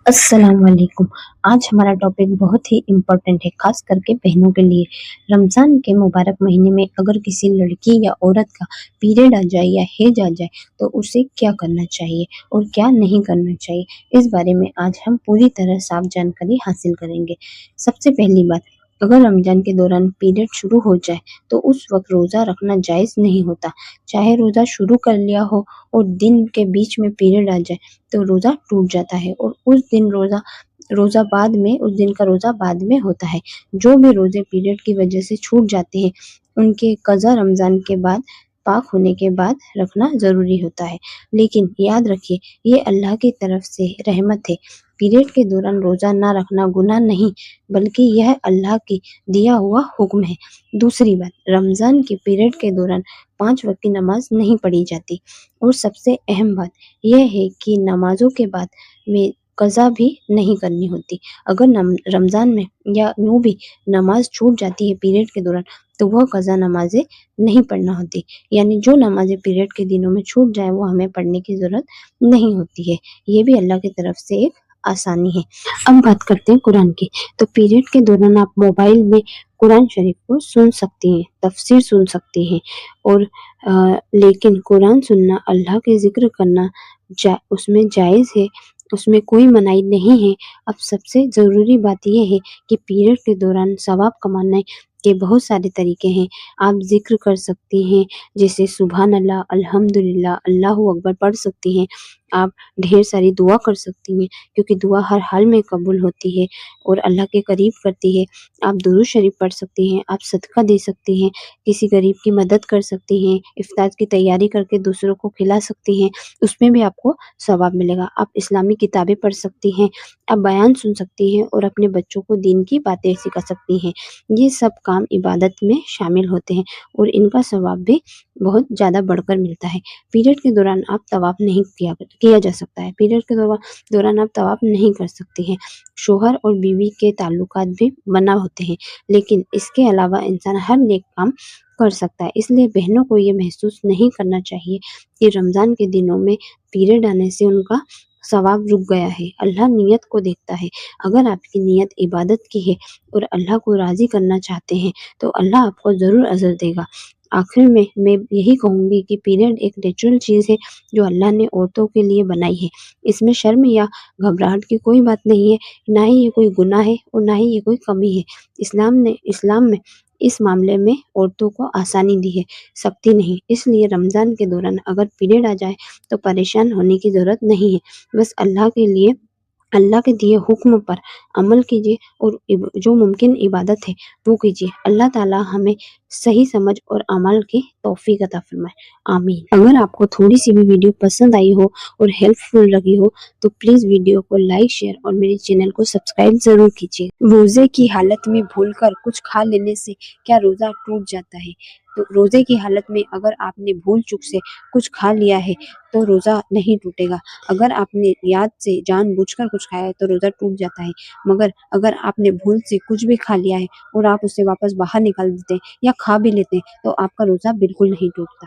अस्सलाम वालेकुम। आज हमारा टॉपिक बहुत ही इम्पोर्टेंट है, खास करके बहनों के लिए। रमज़ान के मुबारक महीने में अगर किसी लड़की या औरत का पीरियड आ जाए या हैज आ जाए तो उसे क्या करना चाहिए और क्या नहीं करना चाहिए, इस बारे में आज हम पूरी तरह साफ जानकारी हासिल करेंगे। सबसे पहली बात, अगर रमज़ान के दौरान पीरियड शुरू हो जाए तो उस वक्त रोज़ा रखना जायज़ नहीं होता। चाहे रोज़ा शुरू कर लिया हो और दिन के बीच में पीरियड आ जाए तो रोज़ा टूट जाता है और उस दिन उस दिन का रोज़ा बाद में होता है। जो भी रोज़े पीरियड की वजह से छूट जाते हैं, उनके कज़ा रमज़ान के बाद पाक होने के बाद रखना ज़रूरी होता है। लेकिन याद रखिए, ये अल्लाह की तरफ से रहमत है। पीरियड के दौरान रोज़ा ना रखना गुनाह नहीं, बल्कि यह अल्लाह की दिया हुआ हुक्म है। दूसरी बात, रमज़ान के पीरियड के दौरान 5 वक्त की नमाज नहीं पढ़ी जाती और सबसे अहम बात यह है कि नमाज़ों के बाद में कज़ा भी नहीं करनी होती। अगर रमज़ान में या यूँ भी नमाज छूट जाती है पीरियड के दौरान तो वह कज़ा नमाज़ें नहीं पढ़ना होती। यानी जो नमाज़ें पीरियड के दिनों में छूट जाएँ वो हमें पढ़ने की ज़रूरत नहीं होती है। ये भी अल्लाह की तरफ से एक आसानी है। अब बात करते हैं कुरान की। तो पीरियड के दौरान आप मोबाइल में कुरान शरीफ को सुन सकती हैं, तफसीर सुन सकती हैं और लेकिन कुरान सुनना, अल्लाह के ज़िक्र करना उसमें जायज़ है, उसमें कोई मनाही नहीं है। अब सबसे ज़रूरी बात ये है कि पीरियड के दौरान सवाब कमाने के बहुत सारे तरीके हैं। आप ज़िक्र कर सकती हैं, जैसे सुभान अल्लाह, अल्हम्दुलिल्लाह, अल्लाहू अकबर पढ़ सकती हैं। आप ढेर सारी दुआ कर सकती हैं, क्योंकि दुआ हर हाल में कबूल होती है और अल्लाह के करीब करती है। आप दुरूद शरीफ पढ़ सकती हैं, आप सदका दे सकती हैं, किसी गरीब की मदद कर सकती हैं, इफ्तार की तैयारी करके दूसरों को खिला सकती हैं, उसमें भी आपको सवाब मिलेगा। आप इस्लामी किताबें पढ़ सकती हैं, आप बयान सुन सकती हैं और अपने बच्चों को दीन की बातें सिखा सकती हैं। ये सब काम इबादत में शामिल होते हैं और इनका सवाब भी बहुत ज़्यादा बढ़कर मिलता है। पीरियड के दौरान आप तवाफ नहीं किया जा सकता है। पीरियड के दौरान आप तवाफ नहीं कर सकती हैं। शौहर और बीवी के ताल्लुकात भी मना होते हैं, लेकिन इसके अलावा इंसान हर नेक काम कर सकता है। इसलिए बहनों को ये महसूस नहीं करना चाहिए कि रमज़ान के दिनों में पीरियड आने से उनका सवाब रुक गया है। अल्लाह नीयत को देखता है। अगर आपकी नीयत इबादत की है और अल्लाह को राज़ी करना चाहते हैं तो अल्लाह आपको ज़रूर अजर देगा। आखिर में मैं यही कहूँगी कि पीरियड एक नेचुरल चीज़ है जो अल्लाह ने औरतों के लिए बनाई है। इसमें शर्म या घबराहट की कोई बात नहीं है, ना ही ये कोई गुनाह है और ना ही ये कोई कमी है। इस्लाम में इस मामले में औरतों को आसानी दी है, सख्ती नहीं। इसलिए रमज़ान के दौरान अगर पीरियड आ जाए तो परेशान होने की ज़रूरत नहीं है। बस अल्लाह के दिए हुक्म पर अमल कीजिए और जो मुमकिन इबादत है वो कीजिए। अल्लाह ताला हमें सही समझ और अमल की तौफीक अता फरमाए। आमीन। अगर आपको थोड़ी सी भी वीडियो पसंद आई हो और हेल्पफुल लगी हो तो प्लीज़ वीडियो को लाइक, शेयर और मेरे चैनल को सब्सक्राइब ज़रूर कीजिए। रोज़े की हालत में भूलकर कुछ खा लेने से क्या रोज़ा टूट जाता है? तो रोज़े की हालत में अगर आपने भूल चूक से कुछ खा लिया है तो रोज़ा नहीं टूटेगा। अगर आपने याद से जानबूझकर कुछ खाया है तो रोज़ा टूट जाता है। मगर अगर आपने भूल से कुछ भी खा लिया है और आप उसे वापस बाहर निकाल देते हैं या खा भी लेते हैं तो आपका रोज़ा बिल्कुल नहीं टूटता।